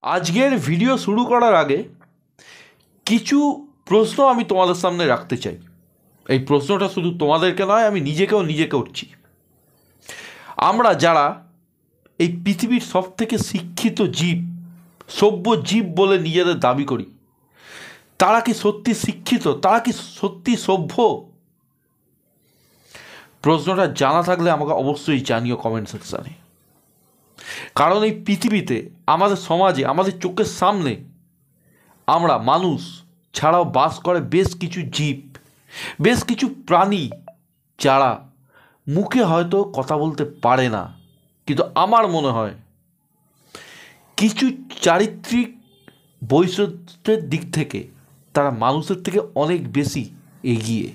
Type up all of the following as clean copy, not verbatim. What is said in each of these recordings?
আজকের ভিডিও শুরু করার আগে কিছু প্রশ্ন আমি তোমাদের সামনে রাখতে চাই। এই প্রশ্নটা শুধু তোমাদেরকে নয়, আমি নিজেকে করছি। আমরা যারা এই পৃথিবীর সবথেকে শিক্ষিত জীব, সভ্য জীব বলে নিজেদের দাবি করি, তারা কি সত্যি শিক্ষিত? তারা কি সত্যি সভ্য? প্রশ্নটা জানা থাকলে আমাকে অবশ্যই জানিও কমেন্ট সেকশানে। কারণ এই পৃথিবীতে, আমাদের সমাজে, আমাদের চোখের সামনে আমরা মানুষ ছাড়াও বাস করে বেশ কিছু জীব, বেশ কিছু প্রাণী যারা মুখে হয়তো কথা বলতে পারে না, কিন্তু আমার মনে হয় কিছু চারিত্রিক বৈশিষ্ট্যের দিক থেকে তারা মানুষের থেকে অনেক বেশি এগিয়ে।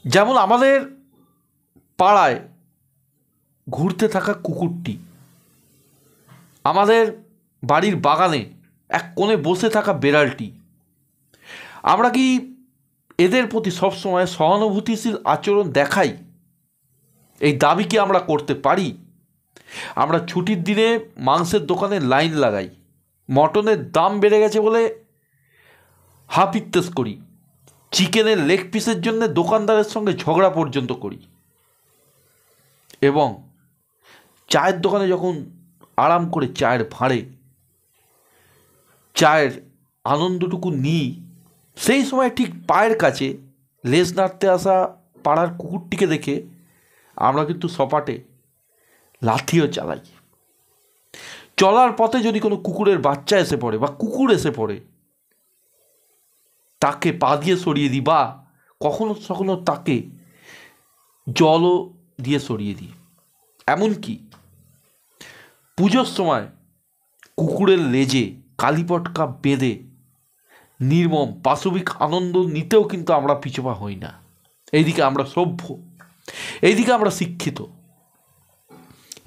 যেমন আমাদের পাড়ায় ঘুরতে থাকা কুকুরটি, আমাদের বাড়ির বাগানে এক কোণে বসে থাকা বেড়ালটি, আমরা কি এদের প্রতি সবসময় সহানুভূতিশীল আচরণ দেখাই? এই দাবি কি আমরা করতে পারি? আমরা ছুটির দিনে মাংসের দোকানে লাইন লাগাই, মটনের দাম বেড়ে গেছে বলে হাপিত্তেস করি, চিকেনের লেগ পিসের জন্য দোকানদারের সঙ্গে ঝগড়া পর্যন্ত করি, এবং চায়ের দোকানে যখন আরাম করে চায়ের ভাঁড়ে চায়ের আনন্দটুকু নিই, সেই সময় ঠিক পায়ের কাছে লেজ নাড়তে আসা পাড়ার কুকুরটিকে দেখে আমরা কিন্তু সপাটে লাথিও চালাই। চলার পথে যদি কোনো কুকুরের বাচ্চা এসে পড়ে বা কুকুর এসে পড়ে, তাকে পা দিয়ে সরিয়ে দিই, বা কখনো কখনো তাকে জলও দিয়ে সরিয়ে দিই। এমনকি পুজোর সময় কুকুরের লেজে কালীপটকা বেঁধে নির্মম পাশবিক আনন্দ নিতেও কিন্তু আমরা পিছপা হই না। এইদিকে আমরা সভ্য, এইদিকে আমরা শিক্ষিত।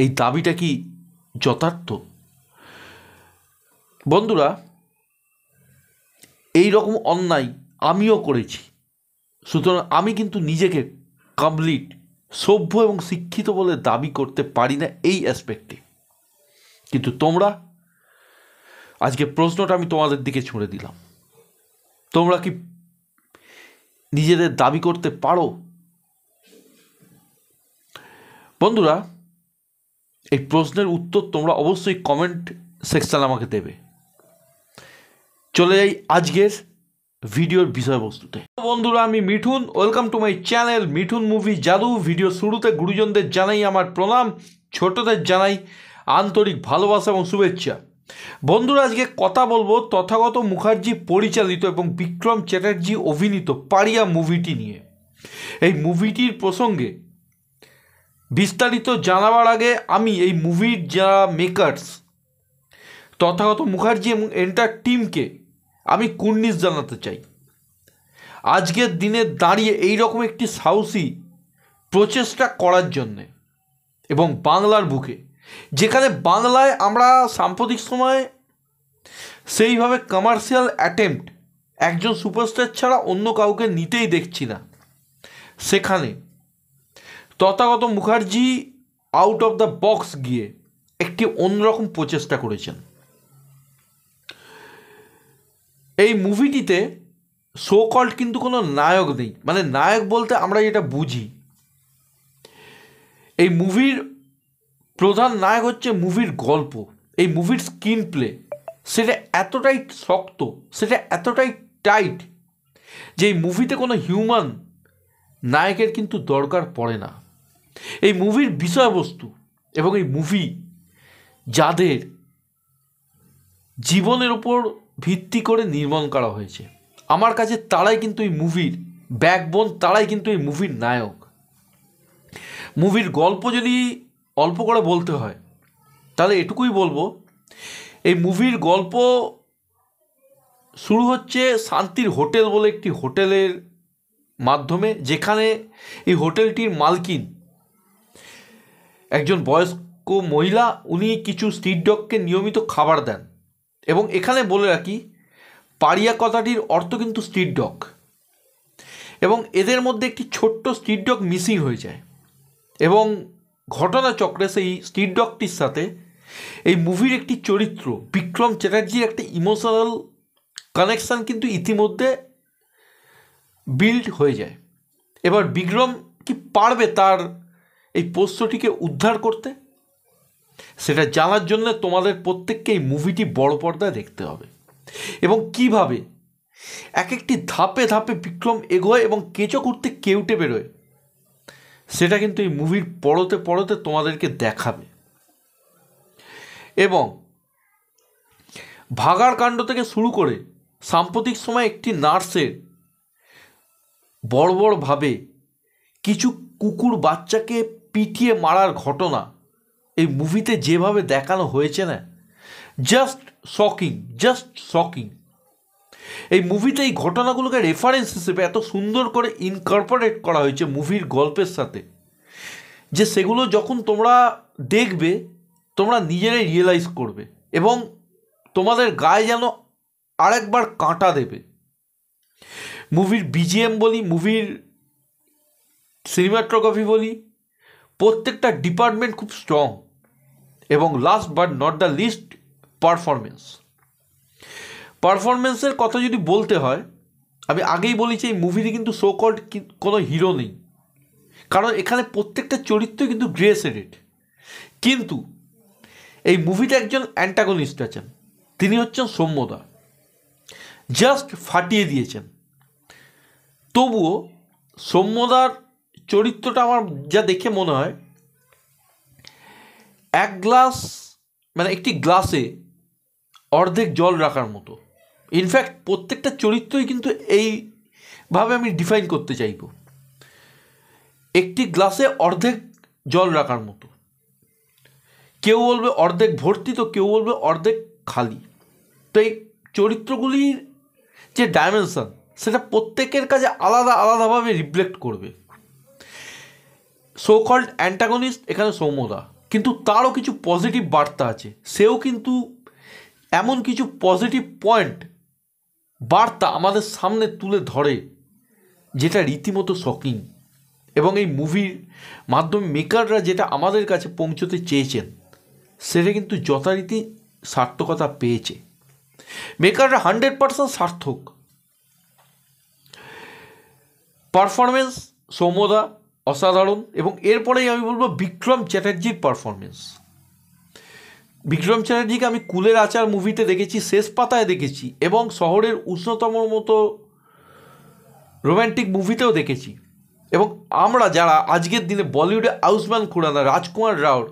এই দাবিটা কি যথার্থ? বন্ধুরা, এই রকম অন্যায় আমিও করেছি, সুতরাং আমি কিন্তু নিজেকে কমপ্লিট সভ্য এবং শিক্ষিত বলে দাবি করতে পারি না এই অ্যাসপেক্টে। কিন্তু তোমরা, আজকে প্রশ্নটা আমি তোমাদের দিকে ছুঁড়ে দিলাম, তোমরা কি নিজেদের দাবি করতে পারো? বন্ধুরা, এই প্রশ্নের উত্তর তোমরা অবশ্যই কমেন্ট সেকশানে আমাকে দেবে। চলে যাই আজকের ভিডিওর বিষয়বস্তুতে। বন্ধুরা, আমি Mithun, welcome to my channel Mithun movie জাদু। ভিডিও শুরুতে গুরুজনদের জানাই আমার প্রণাম, ছোটদের জানাই আন্তরিক ভালোবাসা এবং শুভেচ্ছা। বন্ধুরা, আজকে কথা বলবো তথাগত মুখার্জি পরিচালিত এবং বিক্রম চ্যাটার্জি অভিনীত পারিয়া মুভিটি নিয়ে। এই মুভিটির প্রসঙ্গে বিস্তারিত জানাবার আগে আমি এই মুভির যারা মেকার্স তথাগত মুখার্জি এবং এন্টার টিমকে আমি কুর্নিশ জানাতে চাই। আজকের দিনে দাঁড়িয়ে এই রকম একটি সাহসী প্রচেষ্টা করার জন্যে, এবং বাংলার বুকে, যেখানে বাংলায় আমরা সাম্প্রতিক সময়ে সেইভাবে কমার্শিয়াল অ্যাটেম্পট একজন সুপারস্টার ছাড়া অন্য কাউকে নিতেই দেখছি না, সেখানে Tathagata Mukherjee out of the box গিয়ে একটি অন্যরকম প্রচেষ্টা করেছেন। এই মুভিটিতে সো কল্ড কিন্তু কোনো নায়ক নেই, মানে নায়ক বলতে আমরা যেটা বুঝি, এই মুভির প্রধান নায়ক হচ্ছে মুভির গল্প, এই মুভির স্ক্রিন প্লে, সেটা এতটাই শক্ত, সেটা এতটাই টাইট যে এই মুভিতে কোনো হিউম্যান নায়কের কিন্তু দরকার পড়ে না। এই মুভির বিষয়বস্তু এবং এই মুভি যাদের জীবনের উপর ভিত্তি করে নির্মাণ করা হয়েছে, আমার কাছে তারাই কিন্তু এই মুভির ব্যাকবোন, তারাই কিন্তু এই মুভির নায়ক। মুভির গল্প যদি অল্প করে বলতে হয় তাহলে এটুকুই বলবো, এই মুভির গল্প শুরু হচ্ছে শান্তির হোটেল বলে একটি হোটেলের মাধ্যমে, যেখানে এই হোটেলটির মালকিন একজন বয়স্ক মহিলা, উনি কিছু স্ট্রিট ডগকে নিয়মিত খাবার দেন। এবং এখানে বলে রাখি, পারিয়া কথাটির অর্থ কিন্তু স্ট্রিট ডগ, এবং এদের মধ্যে একটি ছোট্ট স্ট্রিট ডগ মিসিং হয়ে যায়, এবং ঘটনাচক্রে সেই স্ট্রিট ডগটির সাথে এই মুভির একটি চরিত্র বিক্রম চ্যাটার্জির একটা ইমোশনাল কানেকশান কিন্তু ইতিমধ্যে বিল্ড হয়ে যায়। এবার বিক্রম কি পারবে তার এই পোষ্যটিকে উদ্ধার করতে, সেটা জানার জন্য তোমাদের প্রত্যেককে এই মুভিটি বড় পর্দায় দেখতে হবে এবং কিভাবে এক একটি ধাপে ধাপে বিক্রম এগোয় এবং কেঁচো করতে কেউটে বেরোয়, সেটা কিন্তু এই মুভির পড়তে পড়তে তোমাদেরকে দেখাবে। এবং ভাগাড় কাণ্ড থেকে শুরু করে সাম্প্রতিক সময় একটি নার্সের বর্বরভাবে কিছু কুকুর বাচ্চাকে পিটিয়ে মারার ঘটনা এই মুভিতে যেভাবে দেখানো হয়েছে না, জাস্ট শকিং। এই মুভিতে এই ঘটনাগুলোকে রেফারেন্স হিসেবে এত সুন্দর করে ইনকর্পোরেট করা হয়েছে মুভির গল্পের সাথে, যে সেগুলো যখন তোমরা দেখবে তোমরা নিজেরাই রিয়েলাইজ করবে এবং তোমাদের গায়ে যেন আরেকবার কাঁটা দেবে। মুভির বিজিএম বলি, মুভির সিনেমাটোগ্রাফি বলি, প্রত্যেকটা ডিপার্টমেন্ট খুব স্ট্রং। এবং last but not the least, পারফরমেন্সের কথা যদি বলতে হয়, আমি আগেই বলেছি এই মুভিতে কিন্তু সো কল্ড কোনো হিরো নেই, কারণ এখানে প্রত্যেকটা চরিত্র কিন্তু গ্রে শেডেড। কিন্তু এই মুভিতে একজন অ্যান্টাগনিস্ট আছেন, তিনি হচ্ছেন সৌম্যদা, জাস্ট ফাটিয়ে দিয়েছেন। তবুও সৌম্যদার চরিত্রটা আমার যা দেখে মনে হয়, এক গ্লাস মানে একটি গ্লাসে অর্ধেক জল রাখার মতো। ইনফ্যাক্ট প্রত্যেকটা চরিত্রই কিন্তু এইভাবে আমি ডিফাইন করতে চাইব, একটি গ্লাসে অর্ধেক জল রাখার মতো। কেউ বলবে অর্ধেক ভর্তি, তো কেউ বলবে অর্ধেক খালি। তো এই চরিত্রগুলির যে ডাইমেনশন, সেটা প্রত্যেকের কাছে আলাদাভাবে রিফ্লেক্ট করবে। সো কল্ড অ্যান্টাগনিস্ট এখানে সৌম্যদা, কিন্তু তারও কিছু পজিটিভ বার্তা আছে। সেও কিন্তু এমন কিছু পজিটিভ পয়েন্ট বার্তা আমাদের সামনে তুলে ধরে যেটা রীতিমতো শকিং। এবং এই মুভির মাধ্যমে মেকাররা যেটা আমাদের কাছে পৌঁছতে চেয়েছেন, সেটা কিন্তু যথারীতি সার্থকতা পেয়েছে। মেকাররা 100% সার্থক। পারফরমেন্স সৌম্যদা অসাধারণ। এবং এরপরেই আমি বলবো বিক্রম চ্যাটার্জির পারফরমেন্স। বিক্রম চ্যাটার্জিকে আমি কুলের আচার মুভিতে দেখেছি, শেষ পাতায় দেখেছি, এবং শহরের উষ্ণতমর মতো রোম্যান্টিক মুভিতেও দেখেছি। এবং আমরা যারা আজকের দিনে বলিউডে আয়ুষ্মান খুরানা, রাজকুমার রাওর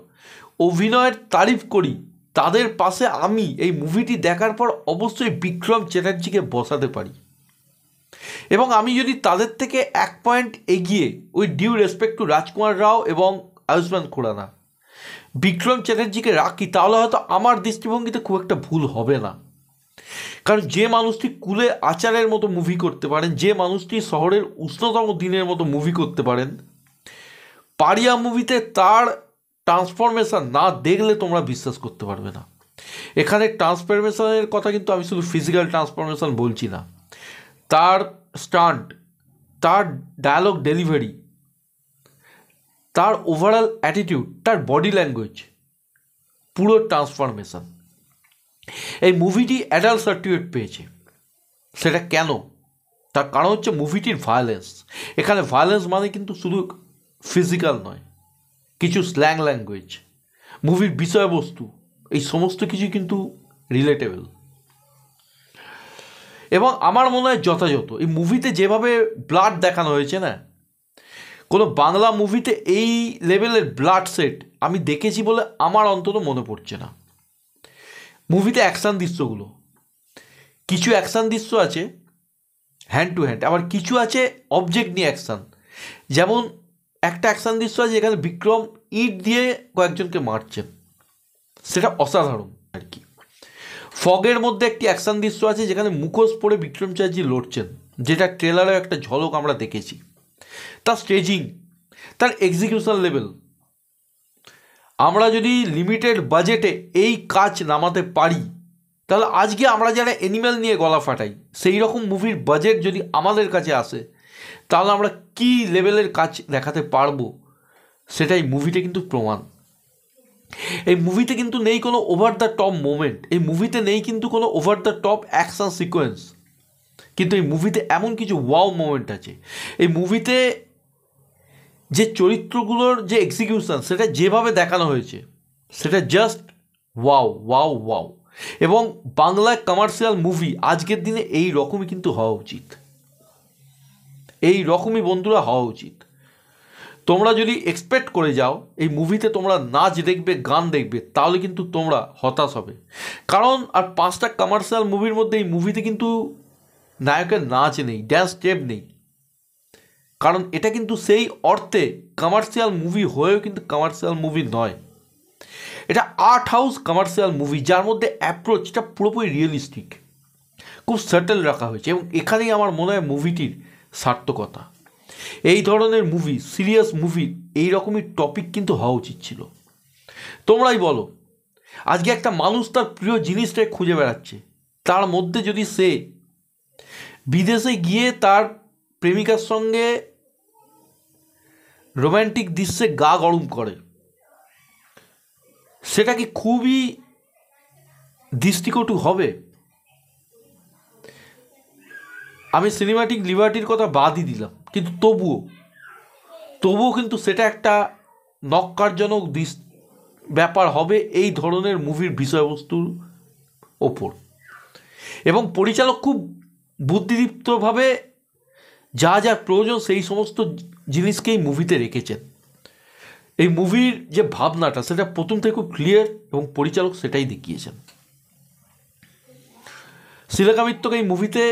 অভিনয়ের তারিফ করি, তাদের পাশে আমি এই মুভিটি দেখার পর অবশ্যই বিক্রম চ্যাটার্জিকে বসাতে পারি। এবং আমি যদি তাদের থেকে 1 পয়েন্ট এগিয়ে, উইথ ডিউ রেসপেক্ট টু রাজকুমার রাও এবং আয়ুষ্মান খুরানা, বিক্রম চ্যাটার্জিকে রাখি, তাহলে হয়তো আমার দৃষ্টিভঙ্গিতে খুব একটা ভুল হবে না। কারণ যে মানুষটি কুলে আচারের মতো মুভি করতে পারেন, যে মানুষটি শহরের উষ্ণতম দিনের মতো মুভি করতে পারেন, পারিয়া মুভিতে তার ট্রান্সফরমেশন না দেখলে তোমরা বিশ্বাস করতে পারবে না। এখানে ট্রান্সফরমেশনের কথা কিন্তু আমি শুধু ফিজিক্যাল ট্রান্সফরমেশন বলছি না, তার স্টান্ট, তার ডায়ালগ ডেলিভারি, তার ওভারঅল অ্যাটিটিউড, তার বডি ল্যাঙ্গুয়েজ, পুরো ট্রান্সফরমেশন। এই মুভিটি অ্যাডাল্ট সার্টিফিকেট পেয়েছে। সেটা কেন? তার কারণ হচ্ছে মুভিটির ভায়োলেন্স। এখানে ভায়োলেন্স মানে কিন্তু শুধু ফিজিক্যাল নয়, কিছু স্ল্যাং ল্যাঙ্গুয়েজ, মুভির বিষয়বস্তু, এই সমস্ত কিছু কিন্তু রিলেটেবল। এবং আমার মনে হয় যথাযথ। এই মুভিতে যেভাবে ব্লাড দেখানো হয়েছে না, কোনো বাংলা মুভিতে এই লেভেলের ব্লাড সেট আমি দেখেছি বলে আমার অন্তত মনে পড়ছে না। মুভিতে অ্যাকশান দৃশ্যগুলো, কিছু অ্যাকশান দৃশ্য আছে হ্যান্ড টু হ্যান্ড, আবার কিছু আছে অবজেক্ট নিয়ে অ্যাকশান। যেমন একটা অ্যাকশান দৃশ্য আছে যেখানে বিক্রম ইট দিয়ে কয়েকজনকে মারছেন, সেটা অসাধারণ আর কি। ফগের মধ্যে একটি অ্যাকশান দৃশ্য আছে যেখানে মুখোশ পরে বিক্রম চ্যাটার্জি লড়ছেন, যেটা ট্রেলারেও একটা ঝলক আমরা দেখেছি। তার স্টেজিং, তার এক্সিকিউশন লেভেল, আমরা যদি লিমিটেড বাজেটে এই কাজ নামাতে পারি, তাহলে আজকে আমরা যারা অ্যানিম্যাল নিয়ে গলা ফাটাই, সেই রকম মুভির বাজেট যদি আমাদের কাছে আসে, তাহলে আমরা কী লেভেলের কাজ দেখাতে পারবো, সেটাই মুভিটা কিন্তু প্রমাণ। এই মুভিতে কিন্তু নেই কোনো ওভার দ্য টপ মোমেন্ট, এই মুভিতে নেই কিন্তু কোনো over the top action sequence, কিন্তু এই মুভিতে এমন কিছু ওয়াও মোমেন্ট আছে। এই মুভিতে যে চরিত্রগুলোর যে এক্সিকিউশন, সেটা যেভাবে দেখানো হয়েছে সেটা জাস্ট ওয়াও ওয়াও ওয়াও। এবং বাংলা কমার্শিয়াল মুভি আজকের দিনে এই রকমই কিন্তু হওয়া উচিত, এই রকমই বন্ধুরা হওয়া উচিত। তোমরা যদি এক্সপেক্ট করে যাও এই মুভিতে তোমরা নাচ দেখবে, গান দেখবে, তাহলে কিন্তু তোমরা হতাশ হবে। কারণ আর 5টা কমার্শিয়াল মুভির মধ্যে এই মুভিতে কিন্তু নায়কের নাচ নেই, ড্যান্স স্টেপ নেই। কারণ এটা কিন্তু সেই অর্থে কমার্শিয়াল মুভি হয়েও কিন্তু কমার্শিয়াল মুভি নয়, এটা আর্ট হাউস কমার্শিয়াল মুভি, যার মধ্যে অ্যাপ্রোচটা পুরোপুরি রিয়েলিস্টিক, খুব সাটেল রাখা হয়েছে। এবং এখানেই আমার মনে হয় মুভিটির সার্থকতা। এই ধরনের মুভি, সিরিয়াস মুভি, এই রকমই টপিক কিন্তু হওয়া উচিত ছিল। তোমরাই বলো, আজকে একটা মানুষ তার প্রিয় জিনিসটাকে খুঁজে বেড়াচ্ছে, তার মধ্যে যদি সে বিদেশে গিয়ে তার প্রেমিকার সঙ্গে রোম্যান্টিক দৃশ্যে গা গরম করে, সেটা কি খুবই দৃষ্টিকটু হবে? আমি সিনেমাটিক লিবার্টির কথা বাদই দিলাম, কিন্তু তবুও কিন্তু সেটা একটা নক্কারজনক ব্যাপার হবে এই ধরনের মুভির বিষয়বস্তুর ওপর। এবং পরিচালক খুব বুদ্ধিদীপ্তভাবে যা যা প্রয়োজন সেই সমস্ত জিনিসকেই মুভিতে রেখেছেন। এই মুভির যে ভাবনাটা সেটা প্রথম থেকে খুব ক্লিয়ার, এবং পরিচালক সেটাই দেখিয়েছেন। শিলাকা মিত্রকে এই মুভিতে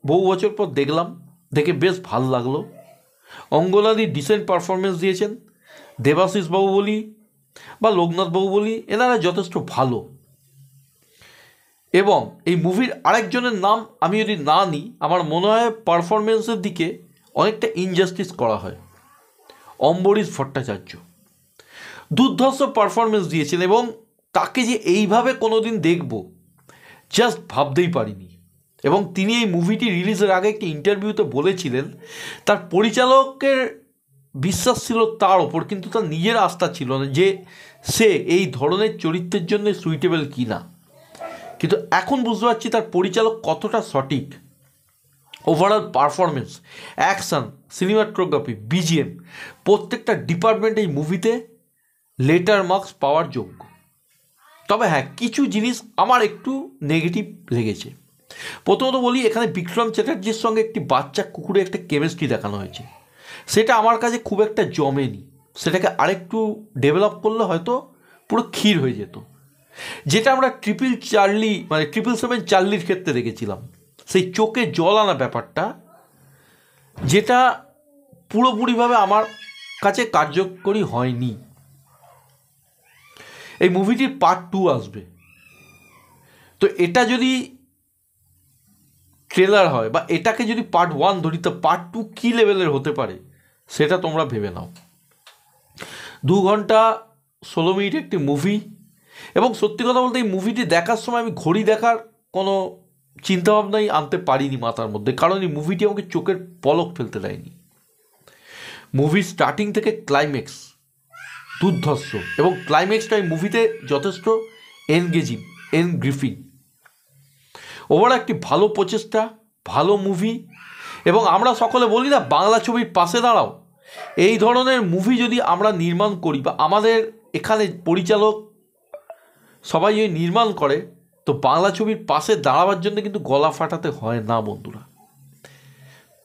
বহু বছর পর দেখলাম, দেখে বেশ ভালো লাগলো। অঙ্গনাদি ডিসেন্ট পারফরমেন্স দিয়েছেন। দেবাশিস বাবু বলি বা লোকনাথ বাবু বলি, এনারা যথেষ্ট ভালো। এবং এই মুভির আরেকজনের নাম আমি যদি না নিই, আমার মনে হয় পারফরমেন্সের দিকে অনেকটা ইনজাস্টিস করা হয়। অম্বরীশ ভট্টাচার্য দুর্ধর্ষ পারফরমেন্স দিয়েছেন, এবং তাকে যে এইভাবে কোনো দিন দেখব জাস্ট ভাবতেই পারিনি। এবং তিনি এই মুভিটি রিলিজের আগে একটি ইন্টারভিউতে বলেছিলেন তার পরিচালকের বিশ্বাস ছিল তার ওপর, কিন্তু তার নিজের আস্থা ছিল না যে সে এই ধরনের চরিত্রের জন্য সুইটেবল কি না। কিন্তু এখন বুঝতে পারছি তার পরিচালক কতটা সঠিক। Overall performance, action, cinematography, BGM, প্রত্যেকটা ডিপার্টমেন্ট এই মুভিতে লেটার মার্কস পাওয়ার যোগ্য। তবে হ্যাঁ, কিছু জিনিস আমার একটু নেগেটিভ লেগেছে। প্রথমত বলি, এখানে বিক্রম চ্যাটার্জির সঙ্গে একটি বাচ্চা কুকুরে একটা কেমিস্ট্রি দেখানো হয়েছে, সেটা আমার কাছে খুব একটা জমেনি। সেটাকে আরেকটু ডেভেলপ করলে হয়তো পুরো ক্ষীর হয়ে যেত। যেটা আমরা 777 চার্লির ক্ষেত্রে দেখেছিলাম, সেই চোখে জল আনা ব্যাপারটা, যেটা পুরোপুরিভাবে আমার কাছে কার্যকরী হয়নি। এই মুভিটির পার্ট 2 আসবে, তো এটা যদি ট্রেলার হয় বা এটাকে যদি পার্ট 1 ধরি, তো পার্ট 2 কী লেভেলের হতে পারে সেটা তোমরা ভেবে নাও। 2 ঘন্টা 16 মিনিট একটি মুভি, এবং সত্যি কথা বলতে এই মুভিটি দেখার সময় আমি ঘড়ি দেখার কোনো চিন্তাভাবনাই আনতে পারিনি মাথার মধ্যে, কারণ এই মুভিটি আমাকে চোখের পলক ফেলতে দেয়নি। মুভির স্টার্টিং থেকে ক্লাইম্যাক্স দুর্ধর্ষ, এবং ক্লাইম্যাক্সটা এই মুভিতে যথেষ্ট এনগ্রিফিং। ওভারঅল একটি ভালো প্রচেষ্টা, ভালো মুভি। এবং আমরা সকলে বলি না, বাংলা ছবির পাশে দাঁড়াও। এই ধরনের মুভি যদি আমরা নির্মাণ করি বা আমাদের এখানে পরিচালক সবাই যদি নির্মাণ করে, তো বাংলা ছবির পাশে দাঁড়াবার জন্য কিন্তু গলা ফাটাতে হয় না বন্ধুরা।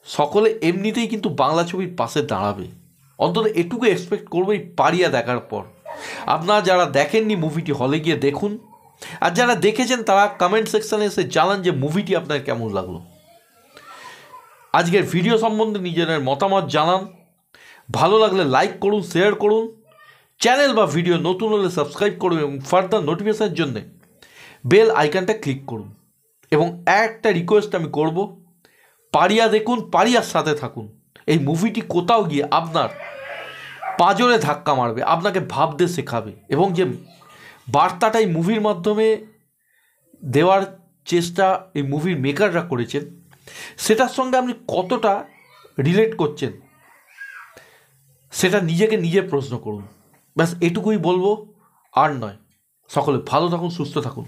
সকলে এমনিতেই কিন্তু বাংলা ছবির পাশে দাঁড়াবে, অন্তত এটুকু এক্সপেক্ট করবো এই পারিয়া দেখার পর। আপনারা যারা দেখেননি মুভিটি হলে গিয়ে দেখুন, আর যারা দেখেছেন তারা কমেন্ট সেকশানে এসে জানান যে মুভিটি আপনার কেমন লাগলো। আজকের ভিডিও সম্বন্ধে নিজেদের মতামত জানান। ভালো লাগলে লাইক করুন, শেয়ার করুন। চ্যানেল বা ভিডিও নতুন হলে সাবস্ক্রাইব করুন, এবং ফার্দার নোটিফিকেশনের জন্য বেল আইকনটা ক্লিক করুন। এবং একটা রিকোয়েস্ট আমি করব, পারিয়া দেখুন, পারিয়ার সাথে থাকুন। এই মুভিটি কোথাও গিয়ে আপনার পাঁজরে ধাক্কা মারবে, আপনাকে ভাবতে শেখাবে, এবং যে বার্তাটা এই মুভির মাধ্যমে দেওয়ার চেষ্টা এই মুভির মেকাররা করেছেন, সেটার সঙ্গে আপনি কতটা রিলেট করছেন সেটা নিজেকে নিজে প্রশ্ন করুন। ব্যাস এটুকুই বলবো। আর নয়। সকলে ভালো থাকুন, সুস্থ থাকুন।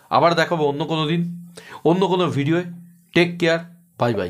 আবার দেখাবো অন্য কোনো দিন, অন্য কোনো ভিডিওয়ে। Take care, bye by.